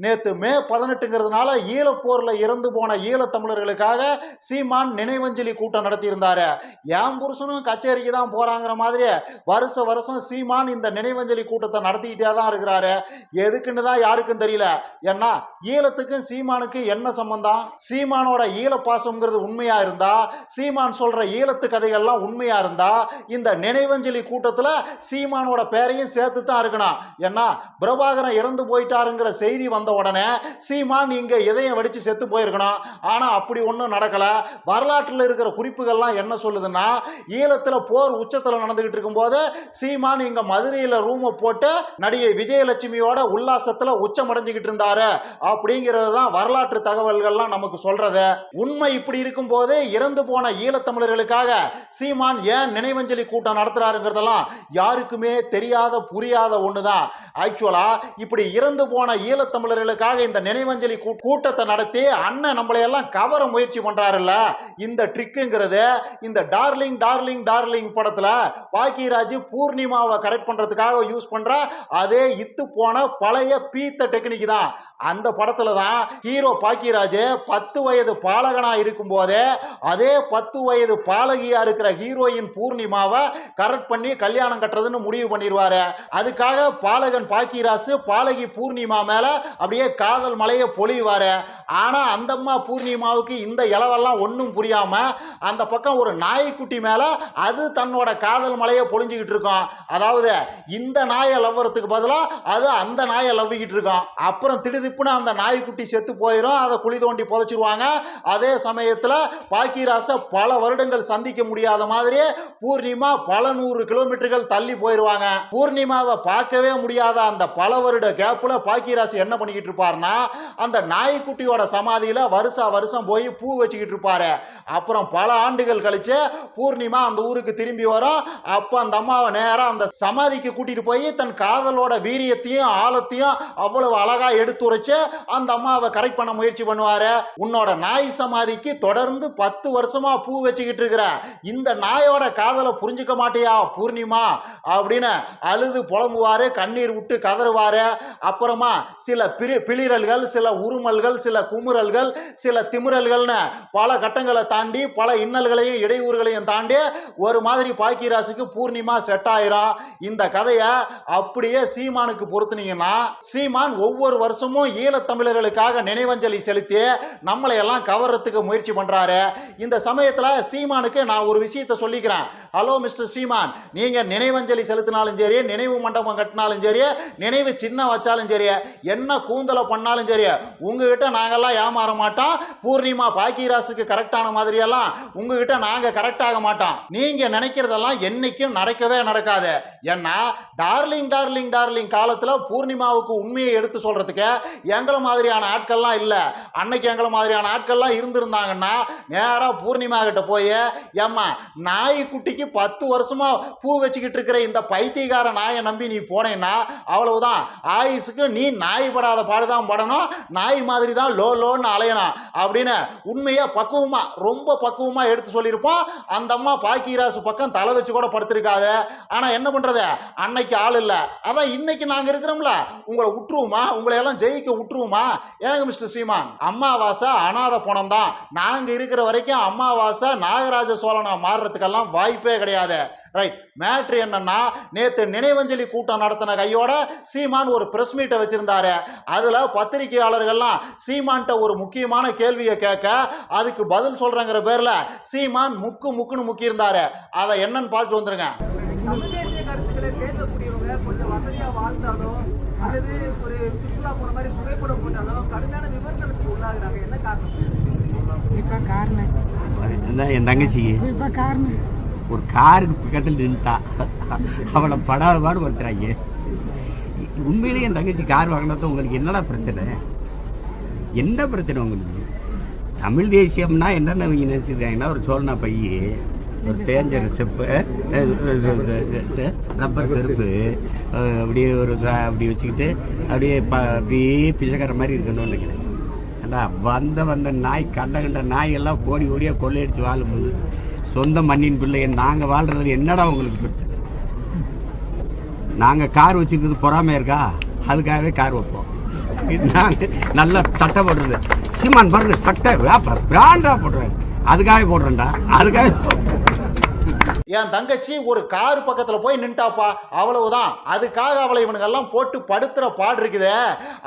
நேத்து மே 18ங்கிறதுனால ஈழப்போர்ல இறந்து போன ஈழத்தமிழர்களுக்காக சீமான் நினைவஞ்சலி கூட்டம் நடத்தியிருந்தாரு. என் புருஷனும் கச்சேரிக்கு தான் போறாங்கிற மாதிரி வருஷம் சீமான் இந்த நினைவஞ்சலி கூட்டத்தை நடத்திக்கிட்டே தான் இருக்கிறாரு. எதுக்குன்னு தான் யாருக்கும் தெரியல. ஏன்னா ஈழத்துக்கும் சீமானுக்கும் என்ன சம்பந்தம்? சீமானோட ஈழ பாசம்ங்கிறது உண்மையா இருந்தா, சீமான் சொல்ற ஈழத்து கதைகள்லாம் உண்மையா இருந்தா, இந்த நினைவஞ்சலி கூட்டத்துல சீமானோட பேரையும் சேர்த்து தான் இருக்கணும். ஏன்னா பிரபாகரன் இறந்து போயிட்டாருங்கிற செய்தி வந்த உடனே சீமான் இங்க இதயம் வெடிச்சு செத்து போயிருக்கணும். ஆனா அப்படி ஒன்றும் நடக்கல. வரலாற்றில் இருக்கிற குறிப்புகள்லாம் என்ன சொல்லுதுன்னா, ஈழத்துல போர் உச்சத்துல நடந்துகிட்டு இருக்கும் போது சீமான் இங்க மதுரையில ரூமை போட்டு நடிகை விஜயலட்சுமியோட உல்லாசத்துல உச்சம் அடைஞ்சுக்கிட்டு இருந்தாரு அப்படிங்கிறது தான் வரலாற்று தகவல்கள்லாம் நமக்கு சொல்றது. உண்மை இப்படி இருக்கும் போது இறந்து போன ஈழத்தமிழர்களுக்காக சீமான் ஏன் நினைவஞ்சலி கூட்டம் நடத்துறாருங்கிறதெல்லாம் யாருக்குமே தெரியாத புரியாத ஒண்ணுதான். ஆக்சுவலா இப்படி இறந்து போன ஈழத்தமிழர்களுக்காக இந்த நினைவஞ்சலி கூட்டத்தை நடத்தி அண்ணன் நம்மளை எல்லாம் கவர முயற்சி பண்றாருல்ல, இந்த ட்ரிக்குங்கிறது இந்த டார்லிங் டார்லிங் டார்லிங் படத்துல பாக்கியராஜ் பூர்ணிமாவை கரெக்ட் பண்றதுக்காக யூஸ் பண்ற அதே இத்து போன பழைய பீத்த டெக்னிக் தான். அந்த படத்துல தான் ஹீரோ பாக்கியராஜ் 10 வயது பாலகனா இருக்கும் போதே அதே 10 வயது பாலகியா இருக்கிற ஹீரோயின் பூர்ணிமாவை கரெக்ட் பண்ணி கல்யாணம் கட்டுறதுன்னு முடிவு பண்ணிடுவாரு. அதுக்காக பாலகன் பாக்கியராஜ் பாலகி பூர்ணிமா மேல அப்படியே காதல் மலையை பொழிவாரு. ஆனா அந்த அம்மா பூர்ணிமாவுக்கு இந்த இளவெல்லாம் ஒன்றும் புரியாம அந்த பக்கம் ஒரு நாய்க்குட்டி மேல அது தன்னோட காதல் மலையை பொழிஞ்சுக்கிட்டு இருக்கும். அதாவது இந்த நாயை லவ்வறதுக்கு பதிலா அது அந்த நாயை லவ்விக்கிட்டு இருக்கும். அப்புறம் திடுதிப்புன்னு அந்த நாய்க்குட்டி செத்து போயிடும். அதை குழி தோண்டி புதைச்சிருவாங்க. அதே சமயத்துல பாக்கியராஜ பல வருடங்கள் சந்திக்க முடியாத மாதிரி பூர்ணிமா பல 100 கிலோமீட்டர்கள் தள்ளி போயிருவாங்க. பூர்ணிமாவை பார்க்கவே முடியாத அந்த பல வருட கேப்ல பாக்கியராஜ் என்ன பண்ணிக்கிட்டு இருப்பாருன்னா, அந்த நாய்க்குட்டியோட சமாதியில வருஷம் போய் பூ வச்சுக்கிட்டு இருப்பாரு. அப்புறம் பல ஆண்டுகள் கழிச்சு பூர்ணிமா அந்த ஊருக்கு திரும்பி வரும். அப்ப அந்த அம்மாவை நேரம் அந்த சமாதிக்கு கூட்டிட்டு போய் தன் காதலோட வீரியத்தையும் ஆழத்தையும் அவ்வளவு அழகா எடுத்துரைச்சு அந்த அம்மாவை கரெக்ட் பண்ண முயற்சி பண்ணுவாரு. உன்னோட நாய் சமாதிக்கு தொடர்ந்து 10 வருஷமா பூ வச்சுக்கிட்டு இருக்கிற இந்த நாயோட காதலை புரிஞ்சுக்க மாட்டியா பூர்ணிமா அப்படின்னு அழுது புலம்புவாரு, கண்ணீர் விட்டு கதறுவாரு. அப்புறமா சில பிளிரல்கள், சில உருமல்கள், சில குமுறல்கள், சில திமிரல்கள்னு பல கட்டங்களை தாண்டி பல இன்னல்களையும் இடையூறுகளையும் தாண்டி ஒரு மாதிரி பாக்கியராஜுக்கு பூர்ணிமா செட் ஆயிரும். இந்த கதையை அப்படியே சீமானுக்கு பொறுத்துனீங்கன்னா, சீமான் ஒவ்வொரு வருஷமும் ஈழத்தமிழர்களுக்காக நினைவஞ்சலி செலுத்தி நம்மளை எல்லாம் கவர்றதுக்கு முயற்சி பண்றாரு. இந்த சமயத்துல சீமானுக்கு நான் ஒரு விஷயத்தை சொல்லிக்கிறேன். ஹலோ மிஸ்டர் சீமான், நீங்க நினைவஞ்சலி செலுத்தினாலும் சரி, நினைவு மண்டபம் கட்டினாலும் சரி, நினைவு சின்ன வச்சாலும் சரி, என்ன கூந்தலை பண்ணாலும் சரி, உங்ககிட்ட நாங்கெல்லாம் ஏமாற மாட்டோம். பூர்ணிமா பாக்கியராஜுக்கு கரெக்டான மாதிரியெல்லாம் உங்ககிட்ட நாங்க கரெக்ட் ஆக மாட்டோம். நீங்க நினைக்கிறதெல்லாம் என்னைக்கும் நடக்கவே நடக்காது. ஏன்னா டார்லிங் டார்லிங் டார்லிங் காலத்துல பூர்ணிமாவுக்கு உண்மையை எடுத்து சொல்றதுக்கு எங்களை மாதிரியான ஆட்கள்லாம் இல்லை. அன்னைக்கு எங்களை மாதிரியான ஆட்கள்லாம் இருந்திருந்தாங்கன்னா நேரா பூர்ணிமா கிட்ட போய், ஏம்மா நாய்க்குட்டிக்கு 10 வருஷமா பூ வச்சுக்கிட்டு இருக்கிற இந்த பைத்தியக்கார நாயை நம்பி நீ போனேன்னா அவ்வளவுதான், ஆயுசுக்கு நீ நாய் படாத பாடுதான் படணும், நாய் மாதிரி தான் லோன்னு அலையணும் அப்படின்னு உண்மையா பக்குவமா ரொம்ப பக்குவமா எடுத்து சொல்லியிருப்போம். அந்த அம்மா பாக்கியராஜ் பக்கம் தலை வச்சு கூட படுத்திருக்காது. ஆனா என்ன பண்றது, அன்னைக்கு ஆள் இல்லை. அதான் இன்னைக்கு நாங்க இருக்கிறோம்ல, உங்களை விட்டுருவோமா? உங்களை எல்லாம் ஜெயிக்க விட்டுருவோமா? ஏங்க மிஸ்டர் சீமான், அம்மாவாசை அநாத பணம் தான். நாங்க இருக்கிற வரைக்கும் அம்மாவாசை நாகராஜ சோழனா மாறுறதுக்கெல்லாம் வாய்ப்பே கிடையாது. ரைட். மேட்ரு என்னன்னா, நேத்து நினைவஞ்சலி கூட்டம் நடத்தின கையோட சீமான் ஒரு பிரஸ் மீட்டை வச்சிருந்தாரு. அதுல பத்திரிகையாளர்கள்லாம் சீமான்ட்ட ஒரு முக்கியமான கேள்வியை கேட்க அதுக்கு பதில் சொல்றங்கிற பேர்ல சீமான் முக்குன்னு முக்கி இருந்தாரு. அதை என்னன்னு பார்த்துட்டு வந்துருங்க. என் தங்கச்சிக்கு ஒரு காருக்கு பக்கத்தில் நின்றுட்டா, அவளை படாத பாடு படுத்துறாங்க. உண்மையிலேயே என் தங்கச்சி கார் வாங்கினது உங்களுக்கு என்னடா பிரச்சனை? என்ன பிரச்சனை உங்களுக்கு? தமிழ் தேசியம்னா என்னென்ன நினைச்சிருக்காங்கன்னா, ஒரு சோழனா பைய, ஒரு தேஞ்சர் செப்பு, ரப்பர் செருப்பு, அப்படியே ஒரு அப்படி வச்சுக்கிட்டு அப்படியே பிச்சைக்கார மாதிரி இருக்கணும்னு நினைக்கிறேன். ஏன்னா வந்த நாய் கண்ட நாயெல்லாம் ஓடியாக கொள்ளையடிச்சு வாழும்போது சொந்த மண்ணின் பிள்ளைய நாங்கள் வாழ்றது என்னடா உங்களுக்கு பிரச்சனை? நாங்கள் கார் வச்சுக்கிறது பொறாமையாக இருக்கா? அதுக்காகவே கார் வைப்போம். நாங்கள் நல்ல சட்டை போடுறது. சீமான் பாருங்க சட்டை பிராண்டா போடுறேன். அதுக்காக போடுறேன்டா. அதுக்காக என் தங்கச்சி ஒரு கார் பக்கத்தில் போய் நின்ட்டாப்பா, அவ்வளவுதான். அதுக்காக அவளை இவனுங்கெல்லாம் போட்டு படுத்துற பாடு இருக்குதே.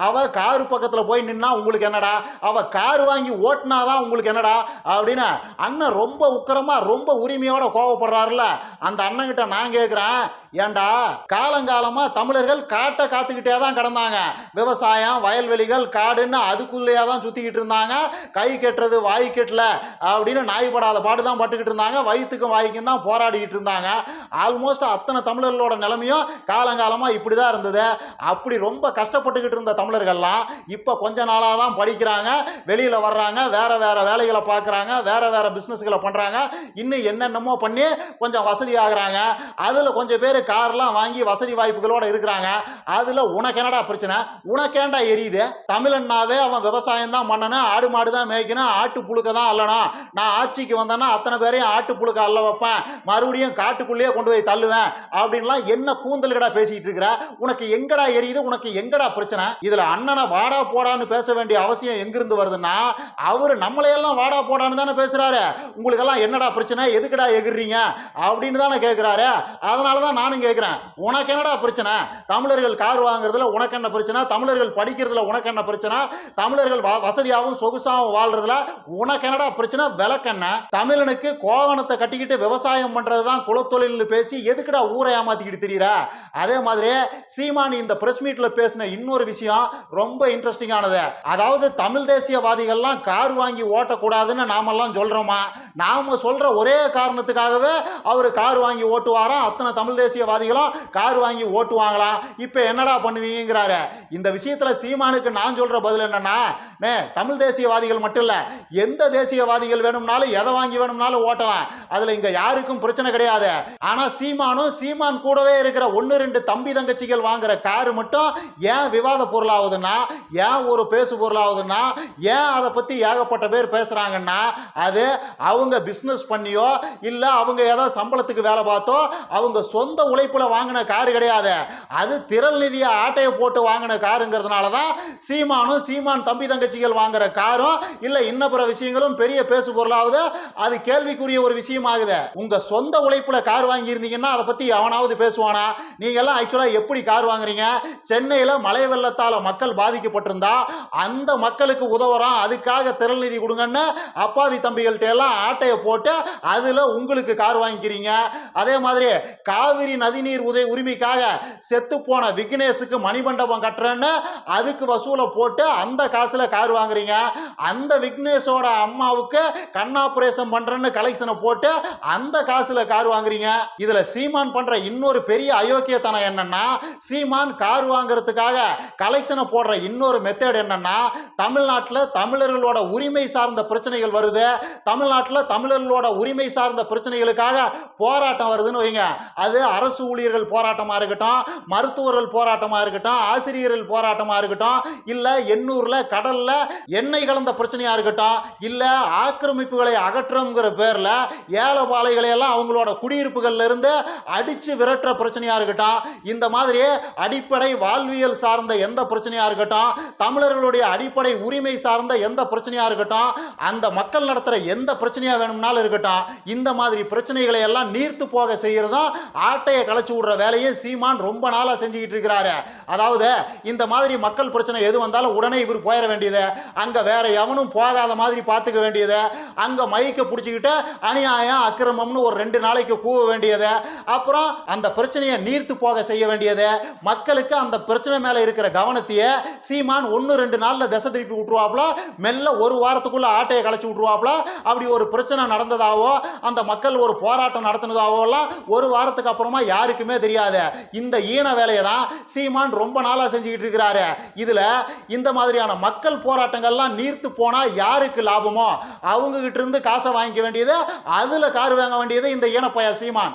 அவ கார் பக்கத்தில் போய் நின்னா உங்களுக்கு என்னடா, அவ கார் வாங்கி ஓட்டினாதான் உங்களுக்கு என்னடா அப்படின்னு அண்ணன் ரொம்ப உக்கிரமா ரொம்ப உரிமையோட கோவப்படுறாருல. அந்த அண்ணன்கிட்ட நான் கேட்குறேன், ஏண்டா காலங்காலமா தமிழர்கள் காட்டை காத்துக்கிட்டே தான் கிடந்தாங்க. விவசாயம் வயல்வெளிகள் காடுன்னு அதுக்குள்ளேயே தான் சுத்திக்கிட்டு இருந்தாங்க. கை கெட்டுறது வாய் கெட்டல அப்படின்னு நாய்படாத பாடு தான் பட்டுக்கிட்டு இருந்தாங்க. வயிற்றுக்கும் வாய்க்கும் தான் போராடிக்கிட்டு இருந்தாங்க. ஆல்மோஸ்ட் அத்தனை தமிழர்களோட நிலைமையும் காலங்காலமா இப்படிதான் இருந்தது. அப்படி ரொம்ப கஷ்டப்பட்டுக்கிட்டு இருந்த தமிழர்கள்லாம் இப்ப கொஞ்ச நாளாக தான் படிக்கிறாங்க, வெளியில வர்றாங்க, வேற வேற வேலைகளை பார்க்குறாங்க, வேற வேற பிசினஸ்களை பண்றாங்க, இன்னும் என்னென்னமோ பண்ணி கொஞ்சம் வசதி ஆகுறாங்க. அதுல கொஞ்சம் பேர் கார்லாம் வாங்கி வசதி வாய்ப்புகளோட இருக்கிறாங்க. அதுல உனக்கு என்னடா பிரச்சனை, உனக்கேண்டா எரியுது? தமிழன்னாவே அவன் விவசாயம் தான் பண்ணணும், ஆடு மாடு தான் மேய்க்கணும், ஆட்டு புழுக்க தான் அல்லணும். நான் ஆட்சிக்கு வந்தேன்னா அத்தனை பேரையும் ஆட்டு புழுக்க அல்ல வைப்பேன், மறுபடியும் காட்டுக்குள்ளேயே கொண்டு போய் தள்ளுவேன் அப்படின்லாம் என்ன கூந்தல்கடா பேசிட்டு இருக்கிற? உனக்கு எங்கடா எரியுது? உனக்கு எங்கடா பிரச்சனை? இதுல அண்ணனை வாடா போடான்னு பேச வேண்டிய அவசியம் எங்கிருந்து வருதுன்னா, அவரு நம்மளையெல்லாம் வாடா போடான்னு தானே பேசுறாரு. உங்களுக்கு எல்லாம் என்னடா பிரச்சனை, எதுக்குடா எகிர்றீங்க அப்படின்னு தானே கேட்கிறாரு. அதனாலதான் நானும் கேட்கிறேன், உனக்கு என்னடா பிரச்சனை? தமிழர்கள் கார் வாங்குறதுல உனக்கு என்ன பிரச்சனை? தமிழர்கள் படிக்கிறதுல உனக்கு என்ன பிரச்சனை? தமிழர்கள் வசதியாகவும் சொகுசாகவும் வாழ்றதுல உனக்கு என்னடா பிரச்சனை? விளக்கென்ன? தமிழனுக்கு கோவணத்தை கட்டிக்கிட்டு விவசாயம் பண்றதுதான் குலத்தொழில்னு பேசி எதுக்குடா ஊரை ஏமாத்திக்கிட்டு தெரியுற? அதே மாதிரி சீமான் இந்த பிரஸ் மீட்ல பேசின இன்னொரு விஷயம் ரொம்ப இன்ட்ரெஸ்டிங்கானது. அதாவது தமிழ் தேசியவாதிகள்லாம் கார் வாங்கி ஓட்டக்கூடாதுன்னு நாமெல்லாம் சொல்றோமா? நாம சொல்ற ஒரே காரணத்துக்காகவே அவர் கார் வாங்கி ஓட்டுவாராம், அத்தனை தமிழ் தேசியவாதிகளும் கார் வாங்கி ஓட்டுவாங்களா? இப்ப என்னடா பண்ணுவீங்கிறாரு. இந்த விஷயத்துல சீமானுக்கு நான் சொல்ற பதில் என்னன்னா, தமிழ் தேசியவாதிகள் மட்டும் இல்ல, எந்த தேசியவாதிகள் வேணும்னாலும் எதை வாங்கி வேணும்னாலும் ஓட்டலாம், அதுல இங்க யாருக்கும் பிரச்சனை கிடையாது. ஆனா சீமானும் சீமான் கூடவே இருக்கிற 1-2 தம்பி தங்கச்சிகள் வாங்குற காரு மட்டும் ஏன் விவாத பொருளாகுதுன்னா, ஏன் ஒரு பேசு பொருளாகுதுன்னா, ஏன் அதை பத்தி ஏகப்பட்ட பேர் பேசுறாங்கன்னா, அது அவங்க பிசினஸ் பண்ணியோ இல்ல அவங்க ஏதோ சம்பளத்துக்கு வேலை பார்த்தோ அவங்க சொந்த உழைப்புல வாங்கின காரு கிடையாது. அது திரள் நிதிய ஆட்டையை போட்டு வாங்கின காருங்கிறதுனாலதான் சீமானும் சீமான் தம்பி தங்கச்சிகள் வாங்குற காரும் இல்ல இன்னபிற விஷயங்களும் பெரிய பேசு பொருளாவது. அது கேள்விக்குரிய ஒரு விஷயம் ஆகுது. உங்க சொந்த உழைப்புல கார் வாங்கி இருந்தீங்கன்னா அதை பத்தி எவனாவது பேசுவானா? நீங்க எல்லாம் ஆக்சுவலா எப்படி கார் வாங்குறீங்க? சென்னையில மழை வெள்ளத்தால மக்கள் பாதிக்கப்பட்டிருந்தா அந்த மக்களுக்கு உதவுறான், அதுக்காக திரள் நிதி கொடுங்கன்னு அப்பாவி தம்பிகள்ட்ட எல்லாம் ஆட்டையை போட்டு அதுல உங்களுக்கு கார் வாங்கிக்கிறீங்க. அதே மாதிரி காவிரி நதிநீர் உரிமைக்காக செத்து போன விக்னேஷுக்கு மணிமண்டபம் கட்டுறேன்னு அதுக்கு வசூலை போட்டு அந்த காசுல கார் வாங்குறீங்க. அந்த விக்னேஷோட அம்மாவுக்கு கண் ஆபரேஷன் பண்றேன்னு கலெக்ஷனை போட்டு அந்த காசுல கார் வாங்குறீங்க. இதுல சீமான் பண்ற இன்னொரு பெரிய அயோக்கியத்தனம் என்னன்னா, சீமான் கார் வாங்குறதுக்காக கலெக்ஷனை போடுற இன்னொரு மெத்தட் என்னன்னா, தமிழ்நாட்டில் தமிழர்களோட உரிமை சார்ந்த பிரச்சனைகள் வருது, தமிழ்நாட்டில் தமிழர்களோட உரிமை சார்ந்த பிரச்சனைகளுக்காக போராட்டம் வருதுன்னு வைங்க, அது அரசு ஊழியர்கள் போராட்டமா இருக்கட்டும், மருத்துவர்கள் போராட்டமா இருக்கட்டும், ஆசிரியர்கள் போராட்டமா இருக்கட்டும், இல்ல எண்ணூர்ல கடல்ல எண்ணெய் கலந்த பிரச்சனையா இருக்கட்டும், இல்ல ஆக்கிரமிப்புகளை அகற்றம்ங்கிற பேர்ல ஏலபாளைகளை எல்லாம் அவங்களோட குடியிருப்புகள்ல இருந்து அடிச்சு விரட்டுற பிரச்சனையா இருக்கட்டும், இந்த மாதிரி அடிப்படை வாழ்வியல் சார்ந்த எந்த பிரச்சனையா இருக்கட்டும், தமிழர்களுடைய அடிப்படை உரிமை சார்ந்த எந்த பிரச்சனையா இருக்கட்டும், அந்த மக்கள் நடத்துற எந்த பிரச்சனையா வேணும்னாலும் இருக்கட்டும், இந்த மாதிரி பிரச்சனைகளை எல்லாம் நீர்த்து போக செய்யறதும் ஆட்டையை களைச்சு விடுற வேலையை சீமான் ரொம்ப நாளா செஞ்சுக்கிட்டு இருக்கிறாரு. அதாவது இந்த மாதிரி மக்கள் பிரச்சனை எது வந்தாலும் உடனே இவர் போயிட வேண்டியது, அங்க வேற எவனும் போகாத மாதிரி பார்த்துக்க வேண்டியது, அங்க மைக்க பிடிச்சிக்கிட்டு அநியாயம் அக்கிரமம்னு ஒரு 2 நாளைக்கு கூவ வேண்டியது, அப்புறம் அந்த பிரச்சனையை நீர்த்து போக செய்ய வேண்டியது. மக்களுக்கு அந்த பிரச்சனை மேல இருக்கிற கவனத்தையே சீமான் 1-2 நாள்ல திசை திருப்பி விட்டுருவாப்ல, மெல்ல ஒரு வாரத்துக்குள்ள ஆட்டையை களைச்சு விட்டுருவாப்ல. அப்படி ஒரு பிரச்சனை நடந்ததாவோ அந்த மக்கள் ஒரு போராட்டம் நடத்தினதாவோ ஒரு வாரத்துக்கு அப்புறமா யாருக்குமே தெரியாது. இந்த ஈன வேலையை தான் சீமான் ரொம்ப நாளா செஞ்சுக்கிட்டு இருக்கிறாரு. இதுல இந்த மாதிரியான மக்கள் போராட்டங்கள்லாம் நீர்த்து போனா யாருக்கு லாபமோ அவங்க கிட்ட இருந்து காசை வாங்கிக்க வேண்டியது, அதுல கார் வாங்க வேண்டியது இந்த ஈனப்பய சீமான்.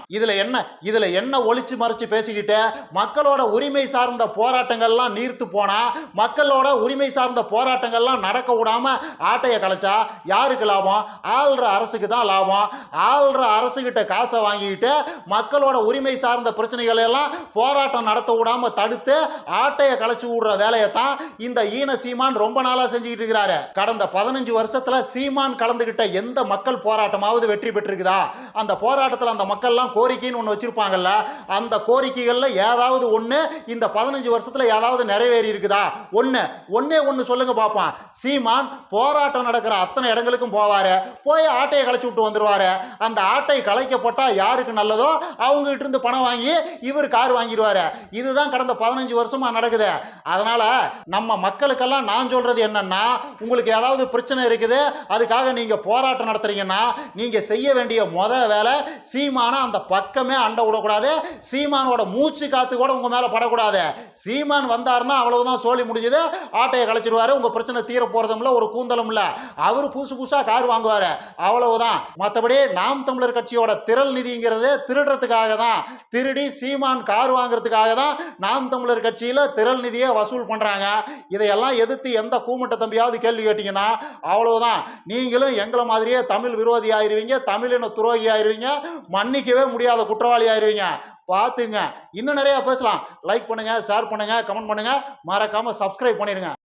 இதுல என்ன ஒளிச்சு மறைச்சு பேசிக்கிட்டு மக்களோட உரிமை சார்ந்த போராட்டங்கள்லாம் நீர்த்து போனா, மக்களோட உரிமை சார்ந்த போராட்டங்கள்லாம் நடக்க விடாம ஆட்டையை கலைச்சா யாருக்கு லாபம்? ஆள்ற அரசுக்கு தான் லாபம். ஆள்ற அரசு கிட்ட காசை வாங்கிட்டு மக்களோட உரிமை சார்ந்த பிரச்சனைகள் எல்லாம் போராட்டம் நடத்த விடாம தடுத்து ஆட்டையை கலைச்சு விடுற வேலையை தான் இந்த ஈன சீமான் ரொம்ப நாளா செஞ்சுக்கிட்டு இருக்கிறாரு. கடந்த 15 வருஷத்துல சீமான் கலந்துகிட்ட எந்த மக்கள் போராட்டமாவது வெற்றி பெற்றிருக்குதா? அந்த போராட்டத்தில் அந்த மக்கள்லாம் கோரிக்கைன்னு ஒன்று வச்சிருப்பாங்கல்ல, அந்த கோரிக்கைகள்ல ஏதாவது ஒன்று இந்த 15 வருஷத்துல ஏதாவது நிறைவேறி இருக்குதா? ஒன்னே ஒன்று சொல்லுங்க பாப்போம். சீமான் போராட்டம் நடக்கிற அத்தனை இடங்களுக்கும் போவாரு, போய் ஆட்டையை கலைச்சு விட்டு வந்துருவாரு. அந்த ஆட்டை கலைக்கப்பட்டா யாருக்கு நல்லதோ அவங்க கிட்ட இருந்து பணம் வாங்கி இவர் கார் வாங்கிடுவாரு. இதுதான் கடந்த 15 வருஷமா நடக்குது. அதனால நம்ம மக்களுக்கெல்லாம் நான் சொல்றது என்னன்னா, உங்களுக்கு ஏதாவது பிரச்சனை இருக்குது, அதுக்காக நீங்க போராட்டம் நடத்துறீங்கன்னா நீங்க செய்ய வேண்டிய வேலை சீமான அந்த பக்கமே அண்ட விடக்கூடாது. சீமானோட மூச்சு காத்து கூட உங்க மேல படக்கூடாது. சீமான் வந்தாருன்னா அவ்வளவுதான், சோழி முடிஞ்சது. ஆட்டையை கலைச்சிடுவாரு, உங்க பிரச்சனை தீர போறதும் இல்ல, ஒரு கூந்தலும் இல்ல. அவரு புதுசா கார் வாங்குவாரு, அவ்வளவுதான். மற்றபடி நாம் தமிழர் கட்சியோட திரள் நிதிங்கிறது திருடுறதுக்காக தான், திருடி சீமான் கார் வாங்குறதுக்காக தான் நாம் தமிழர் கட்சியில திரள் நிதியை வசூல் பண்றாங்க. இதையெல்லாம் எதிர்த்து எந்த கூமுட்ட தம்பியாவது கேள்வி கேட்டீங்கன்னா அவ்வளவுதான், நீங்களும் எங்களை மாதிரியே தமிழ் விரோதி ஆயிருவீங்க, தமிழின துரோகி ஆயிருவீங்க, மன்னிக்கவே முடியாத குற்றவாளி ஆயிருவீங்க. பார்த்துங்க. இன்னும் நிறைய பேசலாம். லைக் பண்ணுங்க, ஷேர் பண்ணுங்க, கமெண்ட் பண்ணுங்க, மறக்காம சப்ஸ்கிரைப் பண்ணிருங்க.